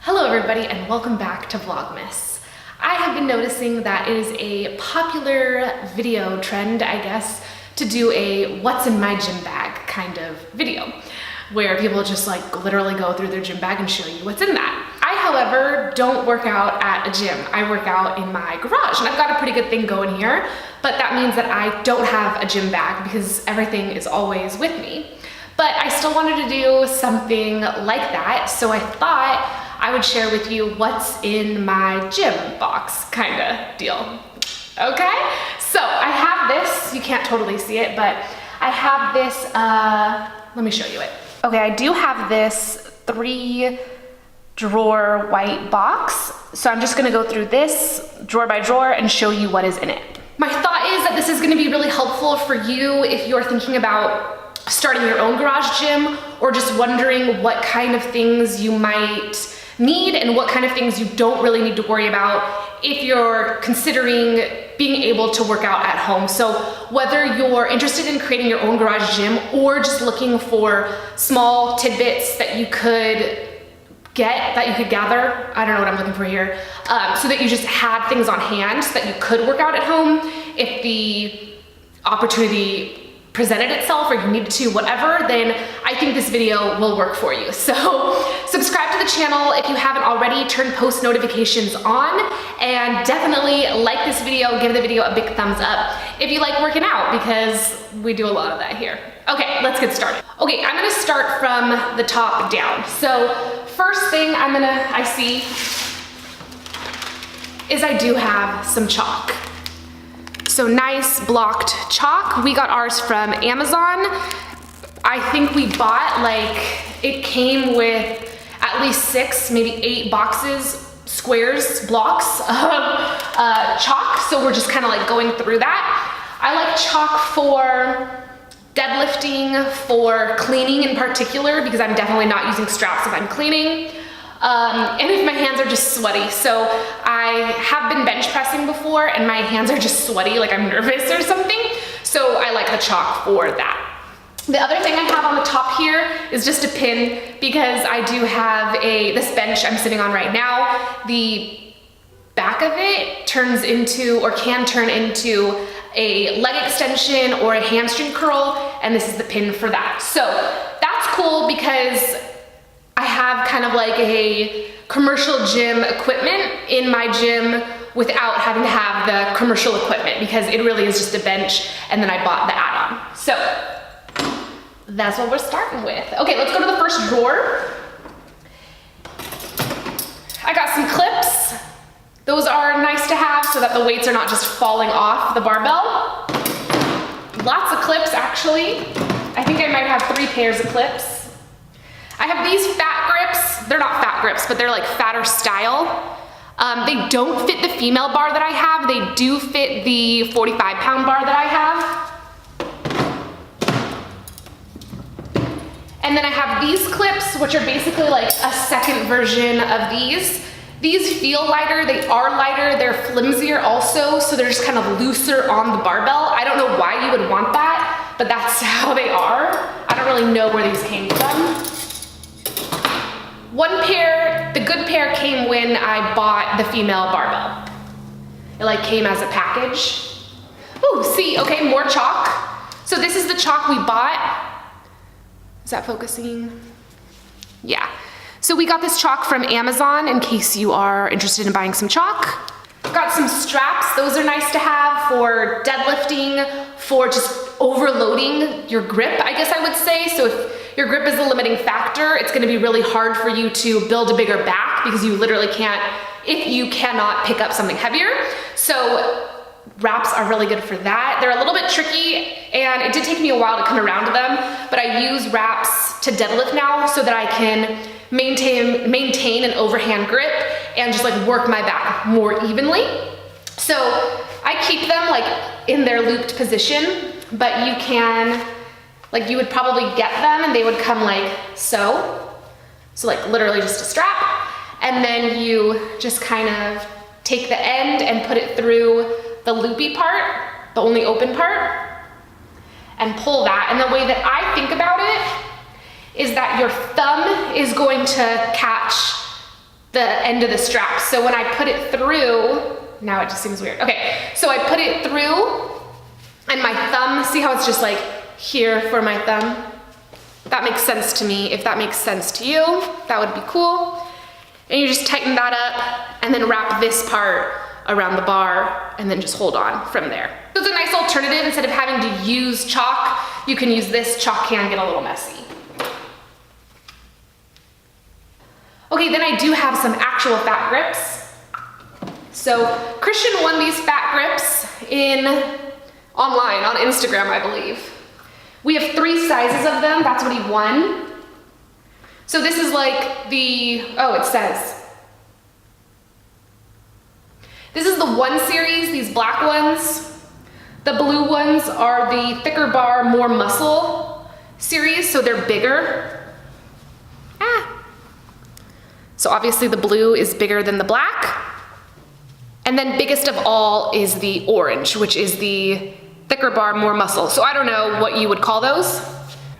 Hello everybody and welcome back to Vlogmas. I have been noticing that it is a popular video trend, I guess, to do a what's in my gym bag kind of video, where people just like literally go through their gym bag and show you what's in that. I, however, don't work out at a gym. I work out in my garage and I've got a pretty good thing going here, but that means that I don't have a gym bag because everything is always with me. But I still wanted to do something like that, so I thought I would share with you what's in my gym box kind of deal. Okay, so I have this, you can't totally see it, but I have this, let me show you it. Okay, I do have this 3-drawer white box, so I'm just gonna go through this drawer by drawer and show you what is in it. My thought is that this is gonna be really helpful for you if you're thinking about starting your own garage gym or just wondering what kind of things you might need and what kind of things you don't really need to worry about if you're considering being able to work out at home. So whether you're interested in creating your own garage gym or just looking for small tidbits that you could gather, I don't know what I'm looking for here, so that you just had things on hand so that you could work out at home if the opportunity presented itself or you needed to, whatever, then I think this video will work for you. So subscribe to the channel if you haven't already, turn post notifications on, and definitely like this video, give the video a big thumbs up if you like working out, because we do a lot of that here. Okay, let's get started. Okay, I'm gonna start from the top down. So first thing I see is I do have some chalk. So nice blocked chalk. We got ours from Amazon. I think we bought, it came with at least 6, maybe 8 boxes, blocks of chalk. So we're just kind of like going through that. I like chalk for deadlifting, for cleaning in particular, because I'm definitely not using straps if I'm cleaning. And if my hands are just sweaty. So I have been bench pressing before and my hands are just sweaty, like I'm nervous or something. So I like the chalk for that. The other thing I have on the top here is just a pin, because I do have this bench I'm sitting on right now. The back of it turns into, or can turn into, a leg extension or a hamstring curl, and this is the pin for that. So that's cool because I have kind of like a commercial gym equipment in my gym without having to have the commercial equipment, because it really is just a bench and then I bought the add-on. So that's what we're starting with. Okay, let's go to the first drawer. I got some clips. Those are nice to have so that the weights are not just falling off the barbell. Lots of clips, actually. I think I might have 3 pairs of clips. I have these fat grips. They're not fat grips, but they're like fatter style. They don't fit the female bar that I have. They do fit the 45-pound bar that I have. And then I have these clips, which are basically like a second version of these. These feel lighter, they are lighter, they're flimsier also, so they're just kind of looser on the barbell. I don't know why you would want that, but that's how they are. I don't really know where these came from. One pair, the good pair, came when I bought the female barbell. It like came as a package. Ooh, see, okay, more chalk. So this is the chalk we bought. Is that focusing? Yeah. So we got this chalk from Amazon in case you are interested in buying some chalk. Got some straps. Those are nice to have for deadlifting, for just overloading your grip, I guess I would say. So if your grip is a limiting factor, it's gonna be really hard for you to build a bigger back, because you literally can't, if you cannot pick up something heavier. So wraps are really good for that. They're a little bit tricky, and it did take me a while to come around to them, but I use wraps to deadlift now so that I can maintain an overhand grip and just like work my back more evenly. So I keep them like in their looped position, but you can, like you would probably get them and they would come like so. So like literally just a strap. And then you just kind of take the end and put it through the loopy part, the only open part, and pull that. And the way that I think about it is that your thumb is going to catch the end of the strap. So when I put it through, now it just seems weird. Okay, so I put it through and my thumb, see how it's just like here for my thumb? That makes sense to me. If that makes sense to you, that would be cool. And you just tighten that up and then wrap this part around the bar and then just hold on from there. So it's a nice alternative. Instead of having to use chalk, you can use this. Chalk can get a little messy. Okay, then I do have some actual fat grips. So Christian won these fat grips online on Instagram, I believe. We have 3 sizes of them. That's what he won. So this is like it says. This is the 1 series, these black ones. The blue ones are the thicker bar, more muscle series, so they're bigger. So obviously the blue is bigger than the black. And then biggest of all is the orange, which is the thicker bar, more muscle. So I don't know what you would call those.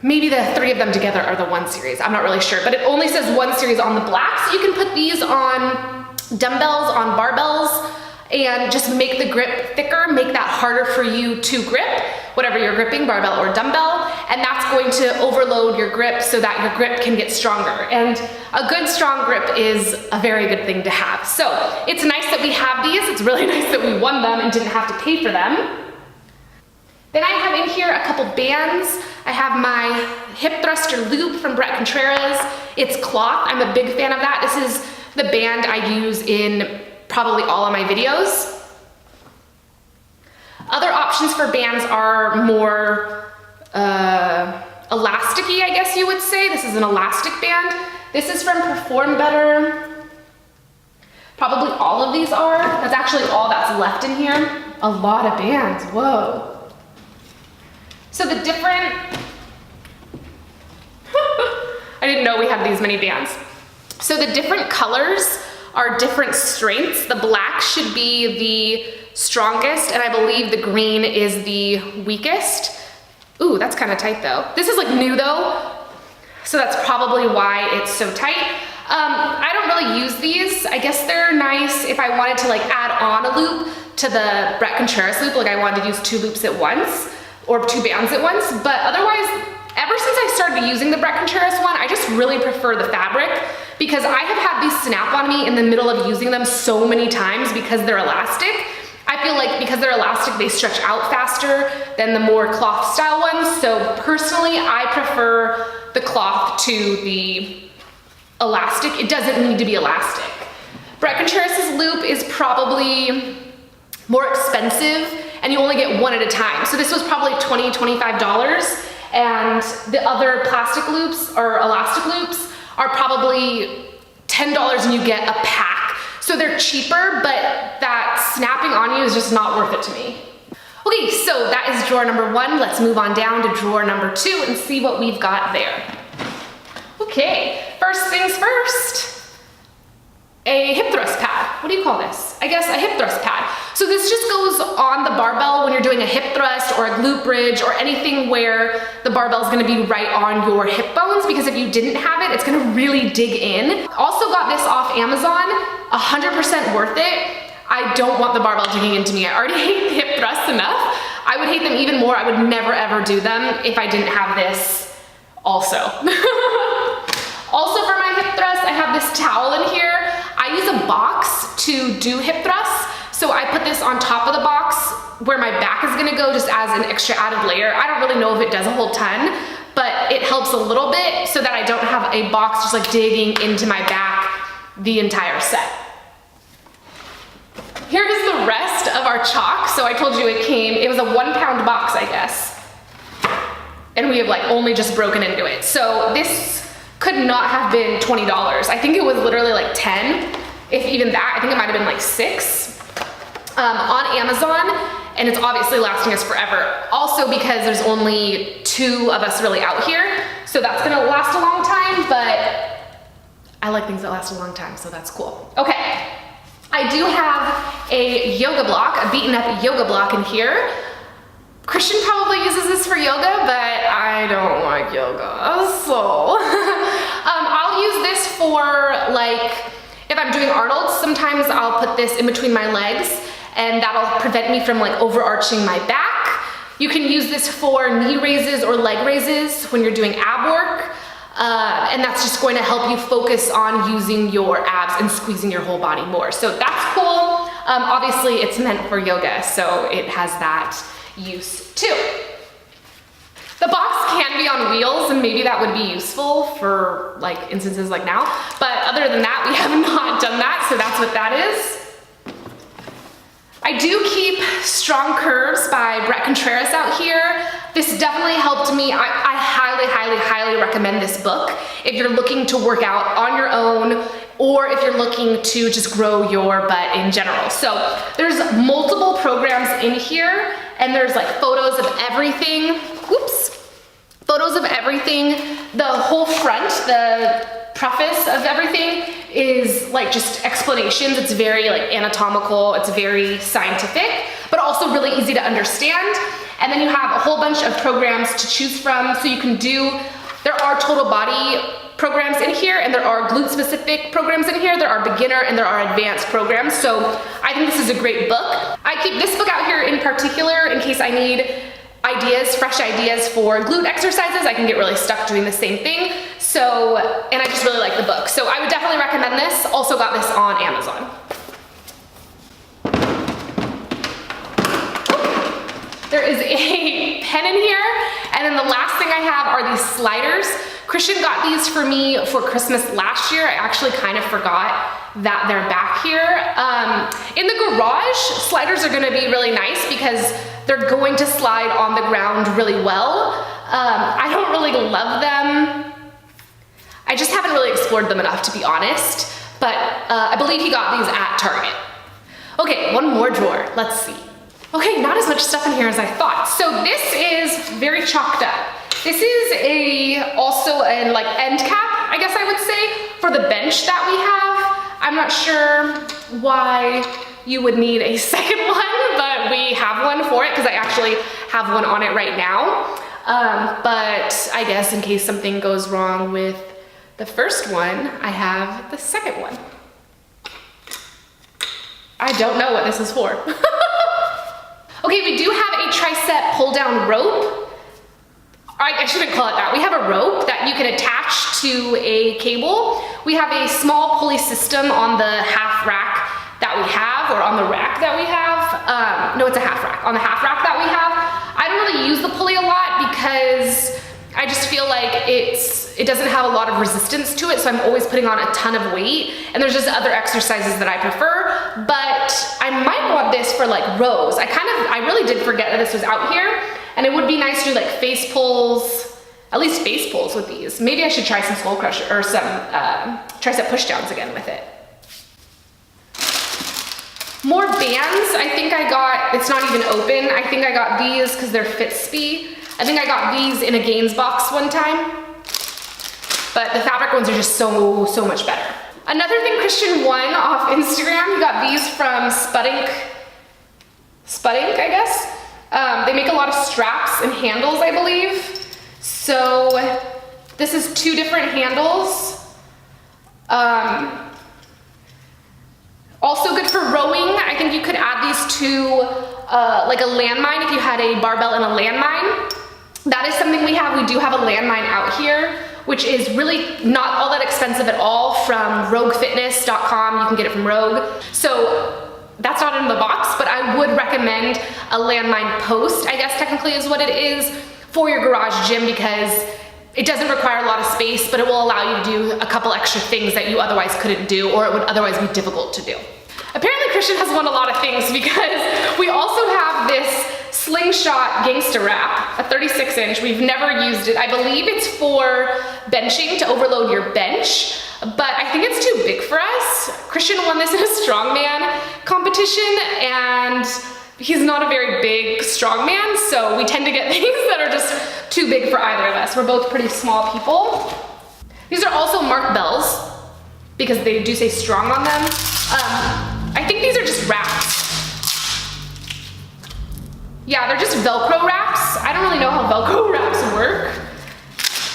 Maybe the 3 of them together are the 1 series. I'm not really sure, but it only says 1 series on the black. So you can put these on dumbbells, on barbells, and just make the grip thicker, make that harder for you to grip, whatever you're gripping, barbell or dumbbell, and that's going to overload your grip so that your grip can get stronger. And a good strong grip is a very good thing to have. So it's nice that we have these. It's really nice that we won them and didn't have to pay for them. Then I have in here a couple bands. I have my hip thruster loop from Brett Contreras. It's cloth. I'm a big fan of that. This is the band I use in probably all of my videos. Other options for bands are more elasticy, I guess you would say. This is an elastic band. This is from Perform Better. Probably all of these are. That's actually all that's left in here. A lot of bands, whoa. So the different, I didn't know we had these many bands. So the different colors are different strengths. The black should be the strongest, and I believe the green is the weakest. Ooh, that's kind of tight though. This is like new though, so that's probably why it's so tight. I don't really use these. I guess they're nice if I wanted to like add on a loop to the Brett Contreras loop, like I wanted to use 2 loops at once or 2 bands at once, but otherwise, ever since I started using the Brett Contreras one, I just really prefer the fabric because I have had these snap on me in the middle of using them so many times because they're elastic. I feel like because they're elastic, they stretch out faster than the more cloth style ones. So personally, I prefer the cloth to the elastic. It doesn't need to be elastic. Brett Contreras' loop is probably more expensive and you only get 1 at a time. So this was probably $20, $25. And the other plastic loops or elastic loops are probably $10 and you get a pack. So they're cheaper, but that snapping on you is just not worth it to me. Okay, so that is drawer number 1. Let's move on down to drawer number 2 and see what we've got there. Okay, first things first. A hip thrust pad. What do you call this? I guess a hip thrust pad. So this just goes on the barbell when you're doing a hip thrust or a glute bridge or anything where the barbell is gonna be right on your hip bones, because if you didn't have it, it's gonna really dig in. Also got this off Amazon, 100% worth it. I don't want the barbell digging into me. I already hate the hip thrusts enough. I would hate them even more. I would never ever do them if I didn't have this also. Also for my hip thrust, I have this towel in here. I use a box to do hip thrusts. So I put this on top of the box where my back is gonna go just as an extra added layer. I don't really know if it does a whole ton, but it helps a little bit so that I don't have a box just like digging into my back the entire set. Here is the rest of our chalk. So I told you it was a 1 pound box, I guess. And we have like only just broken into it. So this could not have been $20. I think it was literally like 10, if even that. I think it might have been like 6 on Amazon, and it's obviously lasting us forever. Also because there's only 2 of us really out here, so that's gonna last a long time, but I like things that last a long time, so that's cool. Okay, I do have a yoga block, a beaten up yoga block in here. Christian probably uses this for yoga, but I don't like yoga, so I'll use this for like, if I'm doing Arnold's, sometimes I'll put this in between my legs and that'll prevent me from like overarching my back. You can use this for knee raises or leg raises when you're doing ab work. And that's just going to help you focus on using your abs and squeezing your whole body more. So that's cool. Obviously it's meant for yoga, so it has that use too. The box can be on wheels and maybe that would be useful for like instances like now. But other than that, we have not done that, so that's what that is. I do keep Strong Curves by Brett Contreras out here. This definitely helped me. I highly, highly, highly recommend this book if you're looking to work out on your own or if you're looking to just grow your butt in general. So there's multiple programs in here and there's like photos of everything. Whoops. Photos of everything. The whole front, the preface of everything is like just explanations. It's very like anatomical, it's very scientific, but also really easy to understand. And then you have a whole bunch of programs to choose from. So you can do, there are total body programs in here and there are glute specific programs in here. There are beginner and there are advanced programs. So I think this is a great book. I keep this book out here in particular in case I need ideas, fresh ideas for glute exercises. I can get really stuck doing the same thing. So, and I just really like the book. So I would definitely recommend this. Also got this on Amazon. There is a pen in here. And then the last thing I have are these sliders. Christian got these for me for Christmas last year. I actually kind of forgot that they're back here. In the garage, sliders are gonna be really nice because they're going to slide on the ground really well. I don't really love them. I just haven't really explored them enough, to be honest, but I believe he got these at Target. Okay, one more drawer, let's see. Okay, not as much stuff in here as I thought. So this is very chalked up. This is also a like end cap, I guess I would say, for the bench that we have. I'm not sure why you would need a second one, but we have one for it because I actually have one on it right now. But I guess in case something goes wrong with the first one, I have the second one. I don't know what this is for. Okay, we do have a tricep pull down rope. I shouldn't call it that. We have a rope that you can attach to a cable. We have a small pulley system on the half rack that we have, or on the rack that we have. No, it's a half rack. On the half rack that we have. I don't really use the pulley a lot because I just feel like it doesn't have a lot of resistance to it, so I'm always putting on a ton of weight, and there's just other exercises that I prefer, but I might want this for like rows. I really did forget that this was out here, and it would be nice to do like face pulls, at least face pulls with these. Maybe I should try some skull crusher or some tricep push downs again with it. More bands, I think I got, it's not even open. I think I got these because they're Fitspy. I think I got these in a Gaines box one time, but the fabric ones are just so much better. Another thing Christian won off Instagram, he got these from Spudink, I guess. They make a lot of straps and handles, I believe. So this is 2 different handles. Also good for rowing. I think you could add these to like a landmine if you had a barbell and a landmine. That is something we have. We do have a landmine out here, which is really not all that expensive at all, from roguefitness.com. You can get it from Rogue. So that's not in the box, but I would recommend a landmine post, I guess technically is what it is, for your garage gym, because it doesn't require a lot of space, but it will allow you to do a couple extra things that you otherwise couldn't do, or it would otherwise be difficult to do. Apparently Christian has won a lot of things because we also have this Slingshot Gangsta Wrap, a 36-inch. We've never used it. I believe it's for benching, to overload your bench, but I think it's too big for us. Christian won this in a strongman competition, and he's not a very big strongman, so we tend to get things that are just too big for either of us. We're both pretty small people. These are also Mark Bells because they do say strong on them. I think these are just wraps. Yeah, they're just Velcro wraps. I don't really know how Velcro wraps work.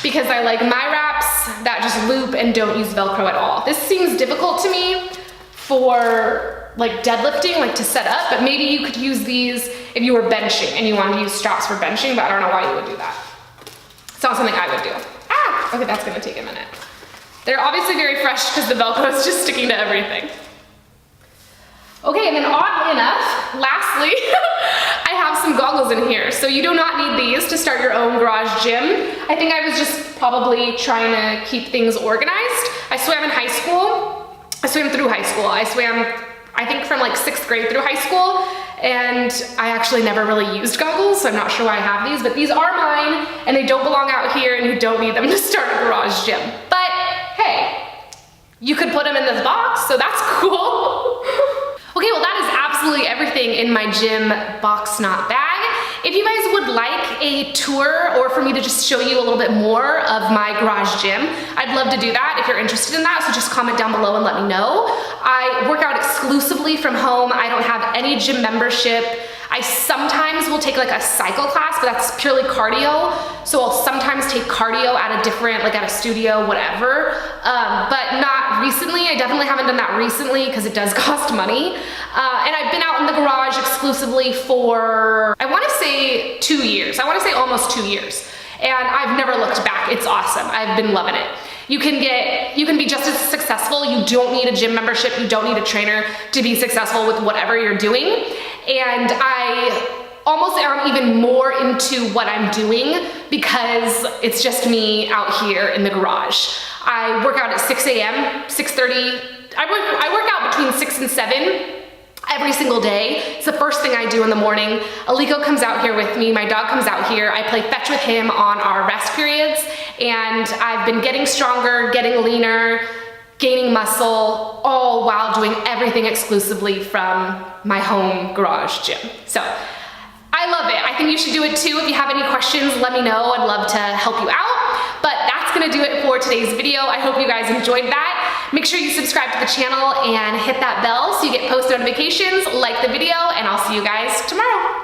because I like my wraps that just loop and don't use Velcro at all. This seems difficult to me for like deadlifting, like to set up, but maybe you could use these if you were benching and you wanted to use straps for benching, but I don't know why you would do that. It's not something I would do. Ah, okay, that's gonna take a minute. They're obviously very fresh because the Velcro is just sticking to everything. Okay, and then oddly enough, lastly, I have some goggles in here. So you do not need these to start your own garage gym. I think I was just probably trying to keep things organized. I swam in high school. I swam through high school. I swam, I think from like 6th grade through high school, and I actually never really used goggles, so I'm not sure why I have these, but these are mine, and they don't belong out here, and you don't need them to start a garage gym. But hey, you could put them in this box, so that's cool. Okay, well that is absolutely everything in my gym box not bag. If you guys would like a tour or for me to just show you a little bit more of my garage gym, I'd love to do that if you're interested in that, so just comment down below and let me know. I work out exclusively from home. I don't have any gym membership. I sometimes will take like a cycle class, but that's purely cardio. So I'll sometimes take cardio at a different, like at a studio, whatever, but not recently. I definitely haven't done that recently because it does cost money. And I've been out in the garage exclusively for, I wanna say 2 years. I wanna say almost 2 years. And I've never looked back. It's awesome. I've been loving it. You can be just as successful. You don't need a gym membership. You don't need a trainer to be successful with whatever you're doing. And I almost am even more into what I'm doing because it's just me out here in the garage. I work out at 6 a.m., 6:30. I work out between 6 and 7 every single day. It's the first thing I do in the morning. Aliko comes out here with me. My dog comes out here. I play fetch with him on our rest periods. And I've been getting stronger, getting leaner, gaining muscle, all while doing everything exclusively from my home garage gym. So I love it. I think you should do it too. If you have any questions, let me know. I'd love to help you out. But that's gonna do it for today's video. I hope you guys enjoyed that. Make sure you subscribe to the channel and hit that bell so you get post notifications, like the video, and I'll see you guys tomorrow.